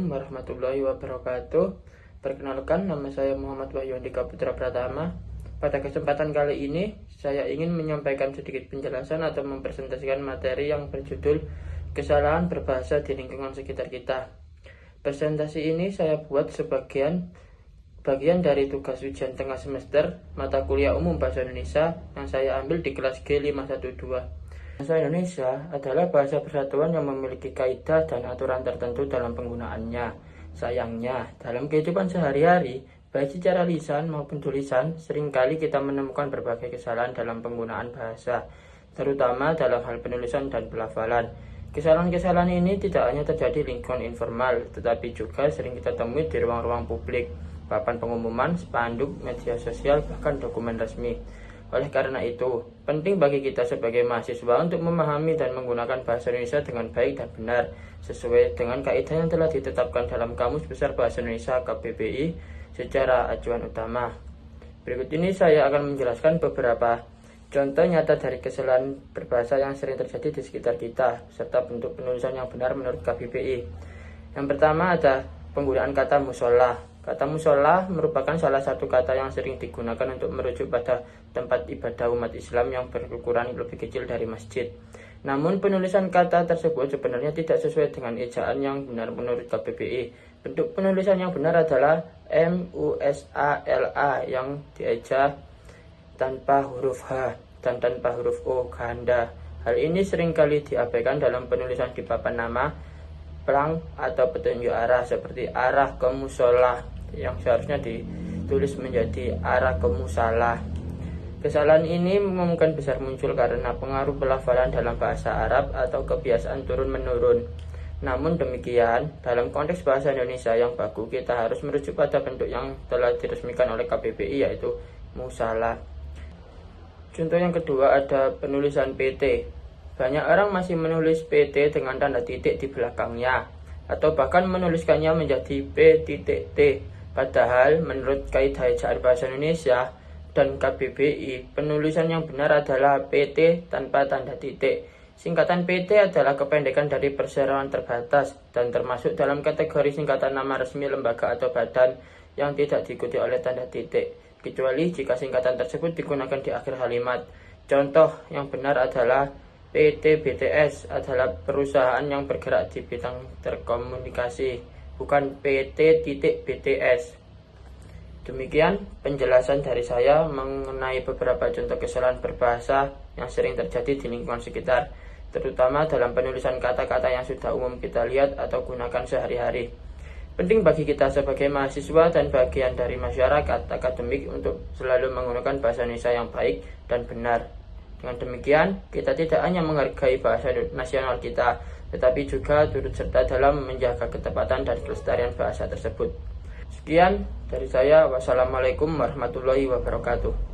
Assalamualaikum warahmatullahi wabarakatuh. Perkenalkan, nama saya Muhammad Wahyu Andika Putra Pratama. Pada kesempatan kali ini, saya ingin menyampaikan sedikit penjelasan atau mempresentasikan materi yang berjudul kesalahan berbahasa di lingkungan sekitar kita. Presentasi ini saya buat bagian dari tugas ujian tengah semester mata kuliah umum Bahasa Indonesia yang saya ambil di kelas G512. Bahasa Indonesia adalah bahasa persatuan yang memiliki kaidah dan aturan tertentu dalam penggunaannya. Sayangnya, dalam kehidupan sehari-hari, baik secara lisan maupun tulisan, seringkali kita menemukan berbagai kesalahan dalam penggunaan bahasa, terutama dalam hal penulisan dan pelafalan. Kesalahan-kesalahan ini tidak hanya terjadi di lingkungan informal, tetapi juga sering kita temui di ruang-ruang publik, papan pengumuman, spanduk, media sosial, bahkan dokumen resmi. Oleh karena itu, penting bagi kita sebagai mahasiswa untuk memahami dan menggunakan bahasa Indonesia dengan baik dan benar, sesuai dengan kaidah yang telah ditetapkan dalam Kamus Besar Bahasa Indonesia KBBI secara acuan utama. Berikut ini saya akan menjelaskan beberapa contoh nyata dari kesalahan berbahasa yang sering terjadi di sekitar kita, serta bentuk penulisan yang benar menurut KBBI. Yang pertama ada penggunaan kata musola. Kata musola merupakan salah satu kata yang sering digunakan untuk merujuk pada tempat ibadah umat Islam yang berukuran lebih kecil dari masjid. Namun penulisan kata tersebut sebenarnya tidak sesuai dengan ejaan yang benar menurut KBBI. Bentuk penulisan yang benar adalah musala yang dieja tanpa huruf H dan tanpa huruf O ganda. Hal ini seringkali diabaikan dalam penulisan di papan nama, plang atau petunjuk arah seperti arah ke musola yang seharusnya ditulis menjadi arah ke musalah. Kesalahan ini kemungkinan besar muncul karena pengaruh pelafalan dalam bahasa Arab atau kebiasaan turun-menurun. Namun demikian, dalam konteks bahasa Indonesia yang baku, kita harus merujuk pada bentuk yang telah diresmikan oleh KBBI, yaitu musalah. Contoh yang kedua ada penulisan PT. Banyak orang masih menulis PT dengan tanda titik di belakangnya, atau bahkan menuliskannya menjadi P.T. Padahal menurut kaidah ejaan bahasa Indonesia dan KBBI, penulisan yang benar adalah PT tanpa tanda titik. Singkatan PT adalah kependekan dari perseroan terbatas dan termasuk dalam kategori singkatan nama resmi lembaga atau badan yang tidak diikuti oleh tanda titik, kecuali jika singkatan tersebut digunakan di akhir kalimat. Contoh yang benar adalah PT BTS adalah perusahaan yang bergerak di bidang telekomunikasi, bukan PT BTS. Demikian penjelasan dari saya mengenai beberapa contoh kesalahan berbahasa yang sering terjadi di lingkungan sekitar, terutama dalam penulisan kata-kata yang sudah umum kita lihat atau gunakan sehari-hari. Penting bagi kita sebagai mahasiswa dan bagian dari masyarakat akademik untuk selalu menggunakan bahasa Indonesia yang baik dan benar. Dengan demikian, kita tidak hanya menghargai bahasa nasional kita, tetapi juga turut serta dalam menjaga ketepatan dan kelestarian bahasa tersebut. Sekian dari saya. Wassalamualaikum warahmatullahi wabarakatuh.